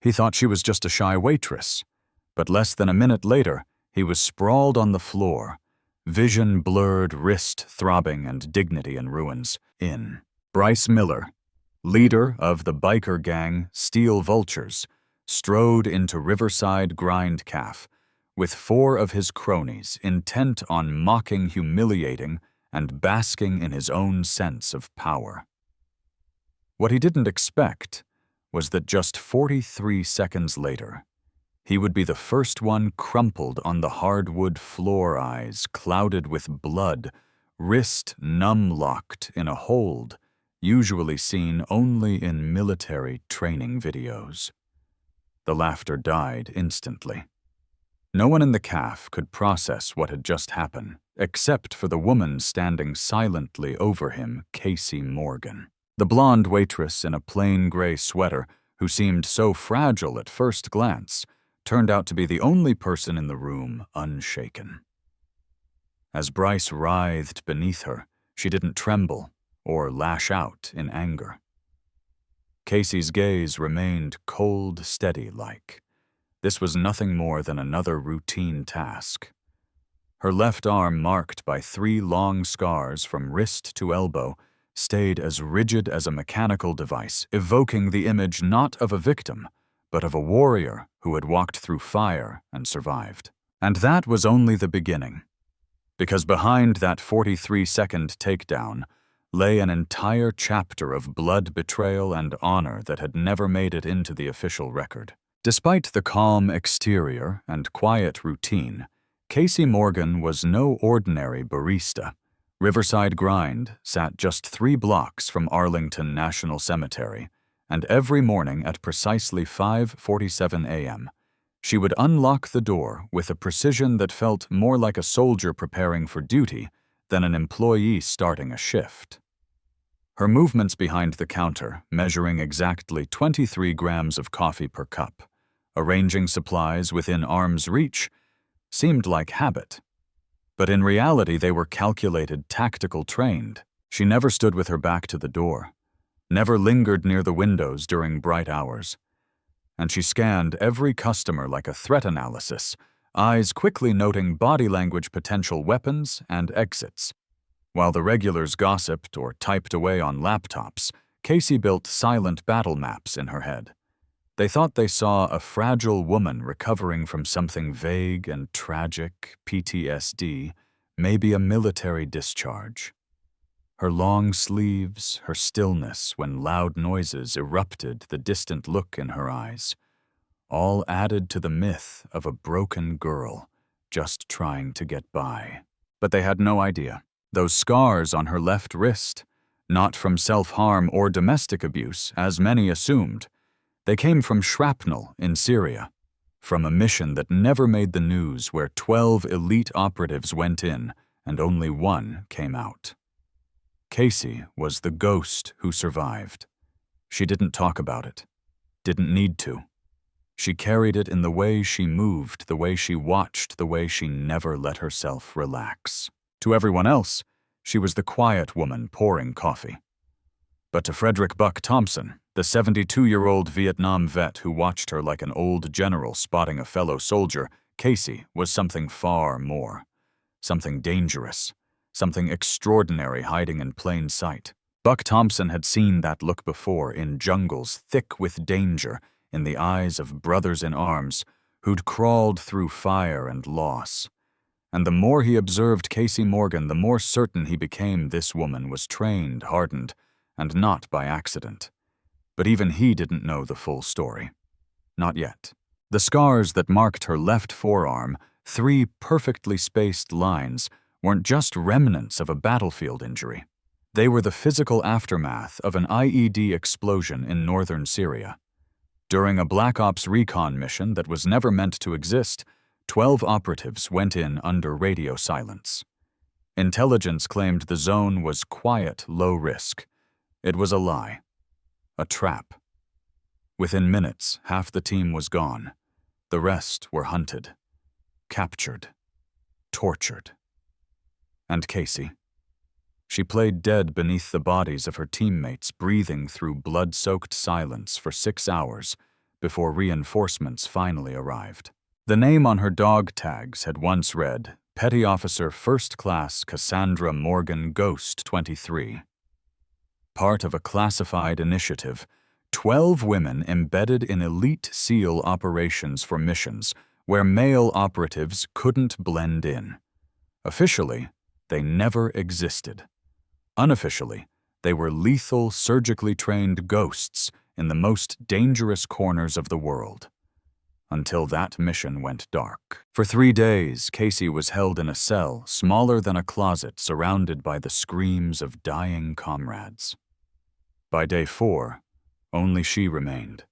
He thought she was just a shy waitress, but less than a minute later, he was sprawled on the floor, vision blurred, wrist throbbing, and dignity in ruins. Bryce Miller, leader of the biker gang Steel Vultures, strode into Riverside Grindcaf with 4 of his cronies intent on mocking, humiliating, and basking in his own sense of power. What he didn't expect was that just 43 seconds later, he would be the first one crumpled on the hardwood floor, eyes clouded with blood, wrist numb-locked in a hold usually seen only in military training videos. The laughter died instantly. No one in the caf could process what had just happened, except for the woman standing silently over him, Casey Morgan. The blonde waitress in a plain gray sweater, who seemed so fragile at first glance, turned out to be the only person in the room unshaken. As Bryce writhed beneath her, she didn't tremble or lash out in anger. Casey's gaze remained cold, steady-like. This was nothing more than another routine task. Her left arm, marked by 3 long scars from wrist to elbow, stayed as rigid as a mechanical device, evoking the image not of a victim, but of a warrior who had walked through fire and survived. And that was only the beginning, because behind that 43-second takedown lay an entire chapter of blood, betrayal, and honor that had never made it into the official record. Despite the calm exterior and quiet routine, Casey Morgan was no ordinary barista. Riverside Grind sat just 3 blocks from Arlington National Cemetery, and every morning at precisely 5:47 a.m., she would unlock the door with a precision that felt more like a soldier preparing for duty than an employee starting a shift. Her movements behind the counter, measuring exactly 23 grams of coffee per cup, arranging supplies within arm's reach, seemed like habit. But in reality, they were calculated, tactical, trained. She never stood with her back to the door, never lingered near the windows during bright hours, and she scanned every customer like a threat analysis, eyes quickly noting body language, potential weapons, and exits. While the regulars gossiped or typed away on laptops, Casey built silent battle maps in her head. They thought they saw a fragile woman recovering from something vague and tragic, PTSD, maybe a military discharge. Her long sleeves, her stillness when loud noises erupted, the distant look in her eyes, all added to the myth of a broken girl just trying to get by. But they had no idea. Those scars on her left wrist, not from self-harm or domestic abuse, as many assumed. They came from shrapnel in Syria, from a mission that never made the news where 12 elite operatives went in and only 1 came out. Casey was the ghost who survived. She didn't talk about it, didn't need to. She carried it in the way she moved, the way she watched, the way she never let herself relax. To everyone else, she was the quiet woman pouring coffee. But to Frederick Buck Thompson, the 72-year-old Vietnam vet who watched her like an old general spotting a fellow soldier, Casey was something far more. Something dangerous, something extraordinary hiding in plain sight. Buck Thompson had seen that look before in jungles thick with danger, in the eyes of brothers in arms who'd crawled through fire and loss. And the more he observed Casey Morgan, the more certain he became this woman was trained, hardened, and not by accident. But even he didn't know the full story. Not yet. The scars that marked her left forearm, 3 perfectly spaced lines, weren't just remnants of a battlefield injury. They were the physical aftermath of an IED explosion in northern Syria. During a Black Ops recon mission that was never meant to exist, 12 operatives went in under radio silence. Intelligence claimed the zone was quiet, low risk. It was a lie. A trap. Within minutes, half the team was gone. The rest were hunted, captured, tortured. And Casey. She played dead beneath the bodies of her teammates, breathing through blood-soaked silence for 6 hours before reinforcements finally arrived. The name on her dog tags had once read, Petty Officer First Class Cassandra Morgan Ghost 23. Part of a classified initiative, 12 women embedded in elite SEAL operations for missions where male operatives couldn't blend in. Officially, they never existed. Unofficially, they were lethal, surgically trained ghosts in the most dangerous corners of the world. Until that mission went dark. For 3 days, Casey was held in a cell smaller than a closet surrounded by the screams of dying comrades. By day 4, only she remained.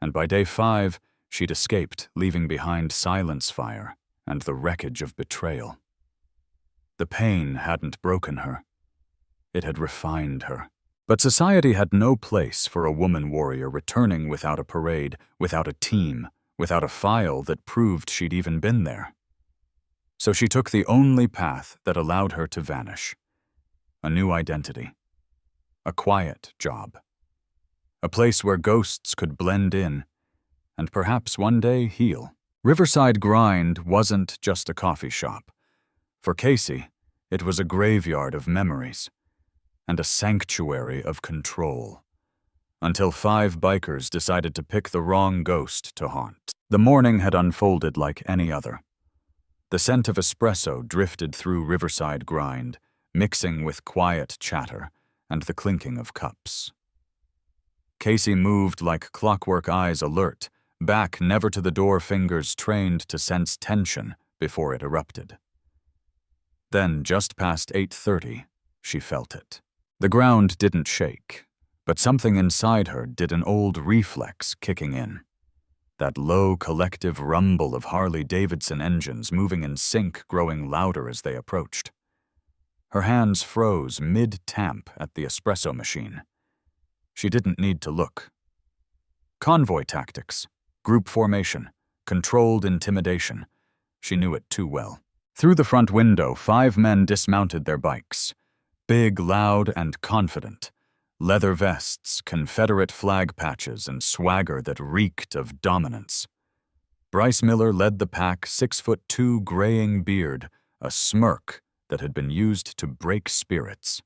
And by day 5, she'd escaped, leaving behind silence fire and the wreckage of betrayal. The pain hadn't broken her. It had refined her. But society had no place for a woman warrior returning without a parade, without a team, without a file that proved she'd even been there. So she took the only path that allowed her to vanish. A new identity. A quiet job. A place where ghosts could blend in and perhaps one day heal. Riverside Grind wasn't just a coffee shop. For Casey, it was a graveyard of memories and a sanctuary of control. Until 5 bikers decided to pick the wrong ghost to haunt. The morning had unfolded like any other. The scent of espresso drifted through Riverside Grind, mixing with quiet chatter and the clinking of cups. Casey moved like clockwork, eyes alert, back never to the door, fingers trained to sense tension before it erupted. Then, just past 8:30, she felt it. The ground didn't shake, but something inside her did, an old reflex kicking in. That low collective rumble of Harley-Davidson engines moving in sync, growing louder as they approached. Her hands froze mid-tamp at the espresso machine. She didn't need to look. Convoy tactics, group formation, controlled intimidation. She knew it too well. Through the front window, 5 men dismounted their bikes. Big, loud, and confident. Leather vests, Confederate flag patches, and swagger that reeked of dominance. Bryce Miller led the pack, 6'2", graying beard, a smirk that had been used to break spirits.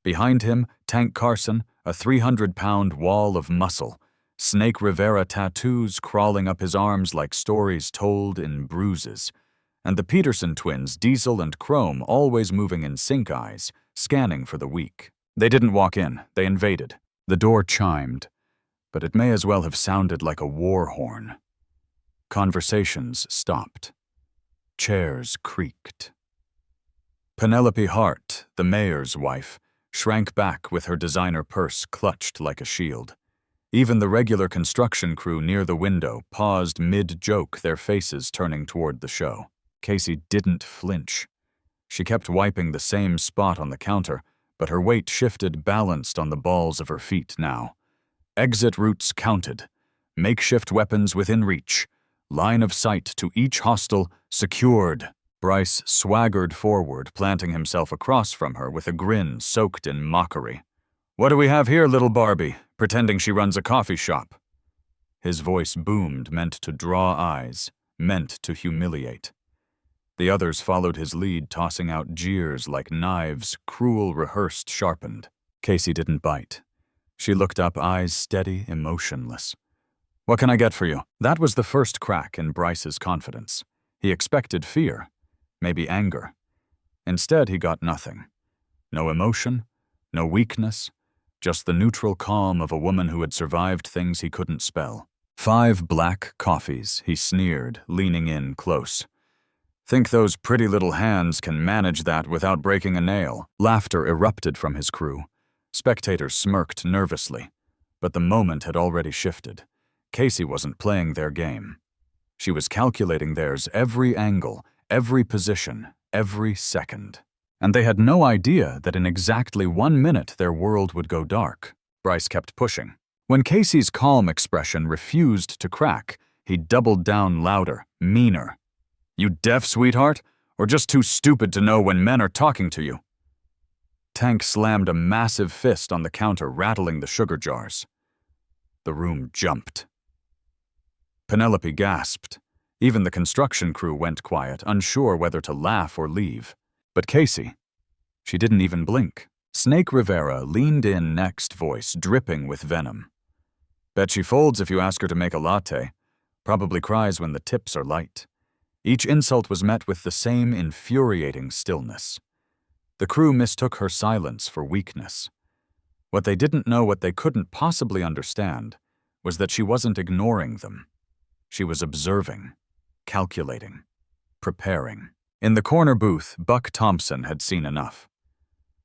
Behind him, Tank Carson, a 300-pound wall of muscle, Snake Rivera tattoos crawling up his arms like stories told in bruises, and the Peterson twins, Diesel and Chrome, always moving in sync, eyes, scanning for the weak. They didn't walk in, they invaded. The door chimed, but it may as well have sounded like a war horn. Conversations stopped. Chairs creaked. Penelope Hart, the mayor's wife, shrank back with her designer purse clutched like a shield. Even the regular construction crew near the window paused mid-joke, their faces turning toward the show. Casey didn't flinch. She kept wiping the same spot on the counter, but her weight shifted, balanced on the balls of her feet now. Exit routes counted. Makeshift weapons within reach. Line of sight to each hostile secured. Bryce swaggered forward, planting himself across from her with a grin soaked in mockery. "What do we have here, little Barbie, pretending she runs a coffee shop?" His voice boomed, meant to draw eyes, meant to humiliate. The others followed his lead, tossing out jeers like knives, cruel, rehearsed, sharpened. Casey didn't bite. She looked up, eyes steady, emotionless. "What can I get for you?" That was the first crack in Bryce's confidence. He expected fear, maybe anger. Instead, he got nothing. No emotion, no weakness, just the neutral calm of a woman who had survived things he couldn't spell. 5 black coffees, he sneered, leaning in close. "Think those pretty little hands can manage that without breaking a nail?" Laughter erupted from his crew. Spectators smirked nervously, but the moment had already shifted. Casey wasn't playing their game. She was calculating theirs, every angle, every position, every second. And they had no idea that in exactly 1 minute their world would go dark. Bryce kept pushing. When Casey's calm expression refused to crack, he doubled down louder, meaner. "You deaf, sweetheart? Or just too stupid to know when men are talking to you?" Tank slammed a massive fist on the counter, rattling the sugar jars. The room jumped. Penelope gasped. Even the construction crew went quiet, unsure whether to laugh or leave. But Casey, she didn't even blink. Snake Rivera leaned in next, voice dripping with venom. Bet she folds if you ask her to make a latte. Probably cries when the tips are light. Each insult was met with the same infuriating stillness. The crew mistook her silence for weakness. What they didn't know, what they couldn't possibly understand, was that she wasn't ignoring them. She was observing, calculating, preparing. In the corner booth, Buck Thompson had seen enough.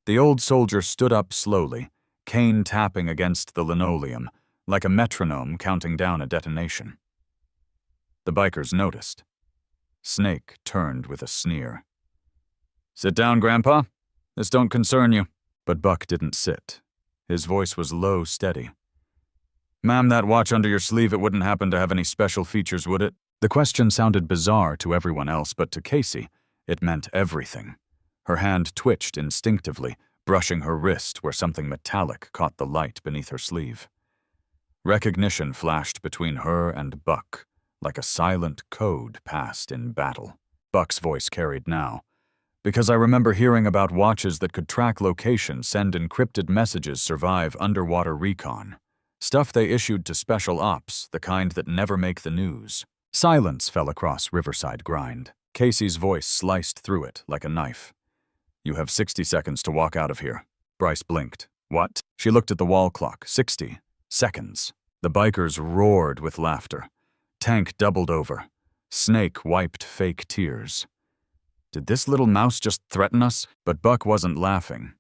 The old soldier stood up slowly, cane tapping against the linoleum, like a metronome counting down a detonation. The bikers noticed. Snake turned with a sneer. "Sit down, Grandpa. This don't concern you." But Buck didn't sit. His voice was low, steady. "Ma'am, that watch under your sleeve, it wouldn't happen to have any special features, would it?" The question sounded bizarre to everyone else, but to Casey, it meant everything. Her hand twitched instinctively, brushing her wrist where something metallic caught the light beneath her sleeve. Recognition flashed between her and Buck, like a silent code passed in battle. Buck's voice carried now. "Because I remember hearing about watches that could track location, send encrypted messages, survive underwater recon. Stuff they issued to special ops, the kind that never make the news." Silence fell across Riverside Grind. Casey's voice sliced through it like a knife. "You have 60 seconds to walk out of here." Bryce blinked. "What?" She looked at the wall clock. 60 seconds. The bikers roared with laughter. Tank doubled over. Snake wiped fake tears. Did this little mouse just threaten us? But Buck wasn't laughing.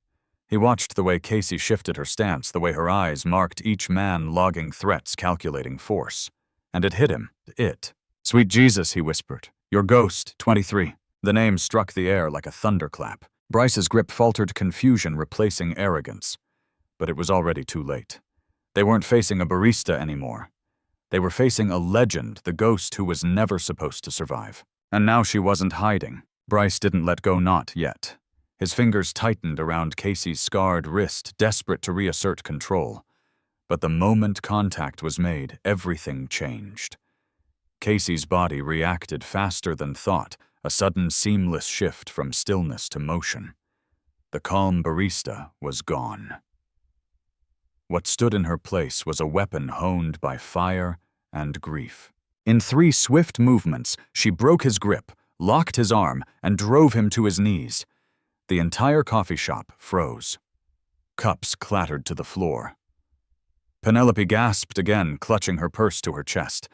He watched the way Casey shifted her stance, the way her eyes marked each man logging threats, calculating force. And it hit him. It. "Sweet Jesus," he whispered. "Your ghost, 23. The name struck the air like a thunderclap. Bryce's grip faltered, confusion replacing arrogance. But it was already too late. They weren't facing a barista anymore. They were facing a legend, the ghost who was never supposed to survive. And now she wasn't hiding. Bryce didn't let go, not yet. His fingers tightened around Casey's scarred wrist, desperate to reassert control. But the moment contact was made, everything changed. Casey's body reacted faster than thought, a sudden seamless shift from stillness to motion. The calm barista was gone. What stood in her place was a weapon honed by fire and grief. In 3 swift movements, she broke his grip, locked his arm, and drove him to his knees. The entire coffee shop froze. Cups clattered to the floor. Penelope gasped again, clutching her purse to her chest.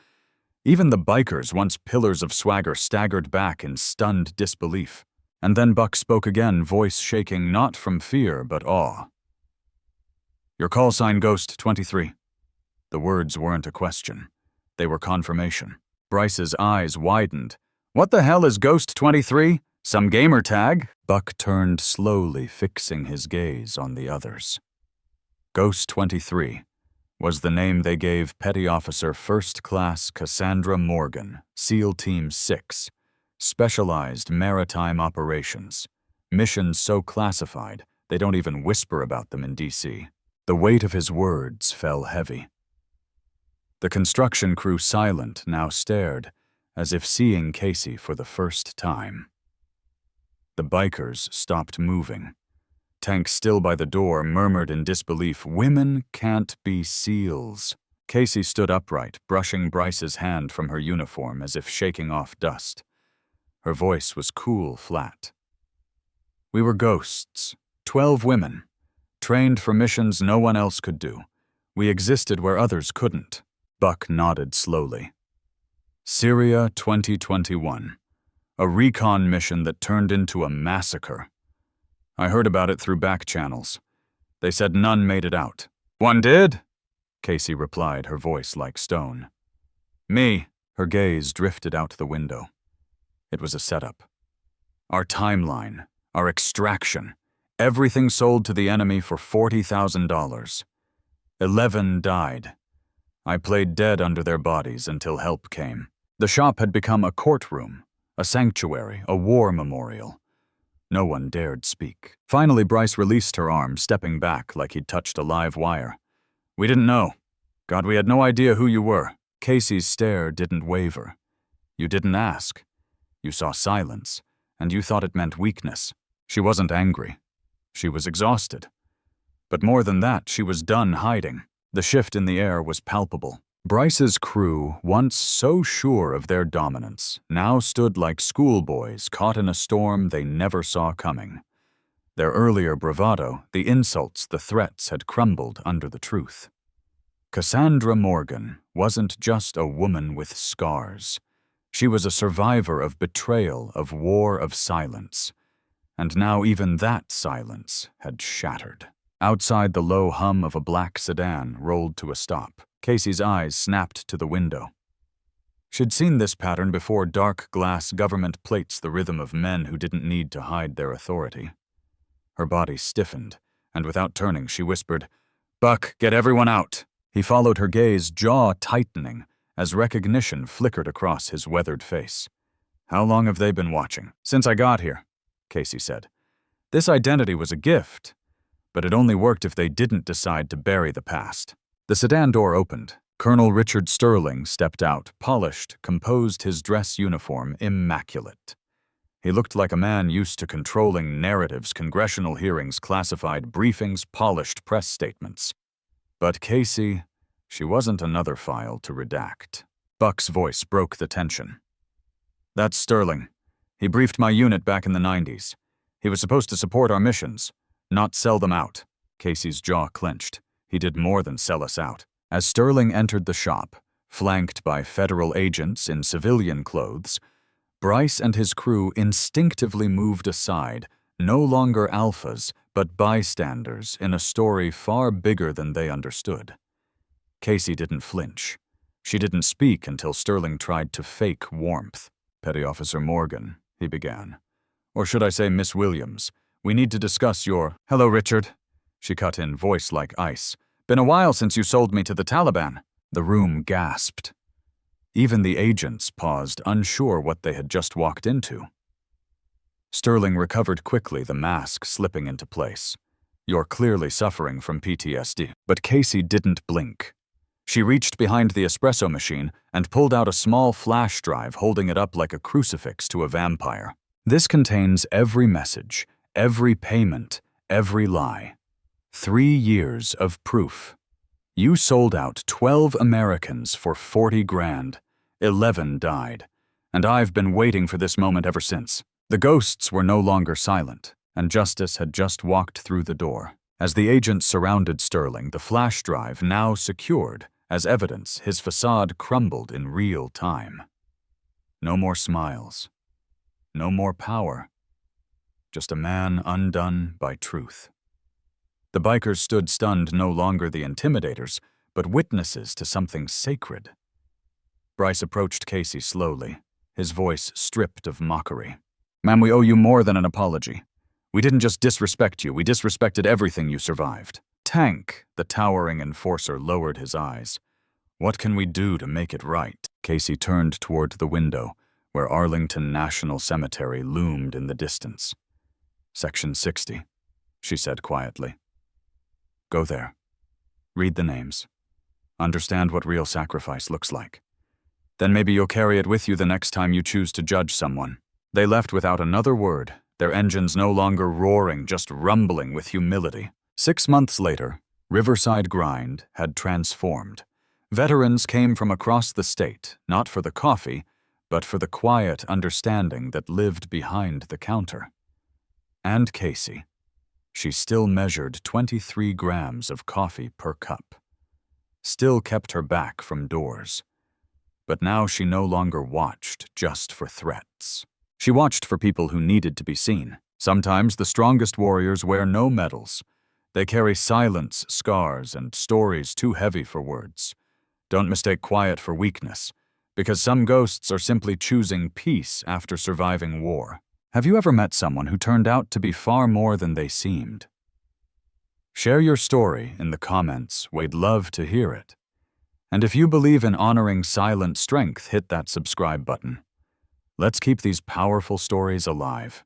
Even the bikers, once pillars of swagger, staggered back in stunned disbelief. And then Buck spoke again, voice shaking not from fear but awe. "Your call sign, Ghost 23. The words weren't a question. They were confirmation. Bryce's eyes widened. "What the hell is Ghost 23? Some gamer tag?" Buck turned slowly, fixing his gaze on the others. Ghost 23 was the name they gave Petty Officer First Class Cassandra Morgan, SEAL Team 6, Specialized Maritime Operations. Missions so classified, they don't even whisper about them in D.C. The weight of his words fell heavy. The construction crew, silent, now stared, as if seeing Casey for the first time. The bikers stopped moving. Tank, still by the door, murmured in disbelief, "Women can't be SEALs." Casey stood upright, brushing Bryce's hand from her uniform as if shaking off dust. Her voice was cool, flat. "We were ghosts, 12 women, trained for missions no one else could do. We existed where others couldn't." Buck nodded slowly. "Syria 2021. A recon mission that turned into a massacre. I heard about it through back channels. They said none made it out." "One did?" Casey replied, her voice like stone. "Me." Her gaze drifted out the window. It was a setup. Our timeline, our extraction, everything sold to the enemy for $40,000. 11 died. I played dead under their bodies until help came. The shop had become a courtroom, a sanctuary, a war memorial. No one dared speak. Finally, Bryce released her arm, stepping back like he'd touched a live wire. "We didn't know. God, we had no idea who you were." Casey's stare didn't waver. You didn't ask. You saw silence, and you thought it meant weakness. She wasn't angry. She was exhausted. But more than that, she was done hiding. The shift in the air was palpable. Bryce's crew, once so sure of their dominance, now stood like schoolboys caught in a storm they never saw coming. Their earlier bravado, the insults, the threats had crumbled under the truth. Cassandra Morgan wasn't just a woman with scars. She was a survivor of betrayal, of war, of silence. And now even that silence had shattered. Outside, the low hum of a black sedan rolled to a stop. Casey's eyes snapped to the window. She'd seen this pattern before. Dark glass government plates the rhythm of men who didn't need to hide their authority. Her body stiffened, and without turning, she whispered, "Buck, get everyone out." He followed her gaze, jaw tightening, as recognition flickered across his weathered face. "How long have they been watching?" "Since I got here," Casey said. This identity was a gift, but it only worked if they didn't decide to bury the past. The sedan door opened. Colonel Richard Sterling stepped out, polished, composed, his dress uniform immaculate. He looked like a man used to controlling narratives, congressional hearings, classified briefings, polished press statements. But Casey, she wasn't another file to redact. Buck's voice broke the tension. "That's Sterling. He briefed my unit back in the 90s. He was supposed to support our missions, not sell them out." Casey's jaw clenched. He did more than sell us out. As Sterling entered the shop, flanked by federal agents in civilian clothes, Bryce and his crew instinctively moved aside, no longer alphas, but bystanders in a story far bigger than they understood. Casey didn't flinch. She didn't speak until Sterling tried to fake warmth. "Petty Officer Morgan," he began. "Or should I say Miss Williams, we need to discuss your—" "Hello, Richard," she cut in, voice like ice. "Been a while since you sold me to the Taliban." The room gasped. Even the agents paused, unsure what they had just walked into. Sterling recovered quickly, the mask slipping into place. "You're clearly suffering from PTSD." But Casey didn't blink. She reached behind the espresso machine and pulled out a small flash drive, holding it up like a crucifix to a vampire. "This contains every message, every payment, every lie. 3 years of proof. You sold out 12 Americans for 40 grand. 11 died. And I've been waiting for this moment ever since." The ghosts were no longer silent, and justice had just walked through the door. As the agents surrounded Sterling, the flash drive now secured, as evidence, his facade crumbled in real time. No more smiles. No more power. Just a man undone by truth. The bikers stood stunned, no longer the intimidators, but witnesses to something sacred. Bryce approached Casey slowly, his voice stripped of mockery. "Ma'am, we owe you more than an apology. We didn't just disrespect you, we disrespected everything you survived." "Tank," the towering enforcer lowered his eyes. "What can we do to make it right?" Casey turned toward the window, where Arlington National Cemetery loomed in the distance. "Section 60, she said quietly. "Go there. Read the names. Understand what real sacrifice looks like. Then maybe you'll carry it with you the next time you choose to judge someone." They left without another word, their engines no longer roaring, just rumbling with humility. 6 months later, Riverside Grind had transformed. Veterans came from across the state, not for the coffee, but for the quiet understanding that lived behind the counter. And Casey. She still measured 23 grams of coffee per cup. Still kept her back from doors. But now she no longer watched just for threats. She watched for people who needed to be seen. Sometimes the strongest warriors wear no medals. They carry silence, scars, and stories too heavy for words. Don't mistake quiet for weakness, because some ghosts are simply choosing peace after surviving war. Have you ever met someone who turned out to be far more than they seemed? Share your story in the comments. We'd love to hear it. And if you believe in honoring silent strength, hit that subscribe button. Let's keep these powerful stories alive.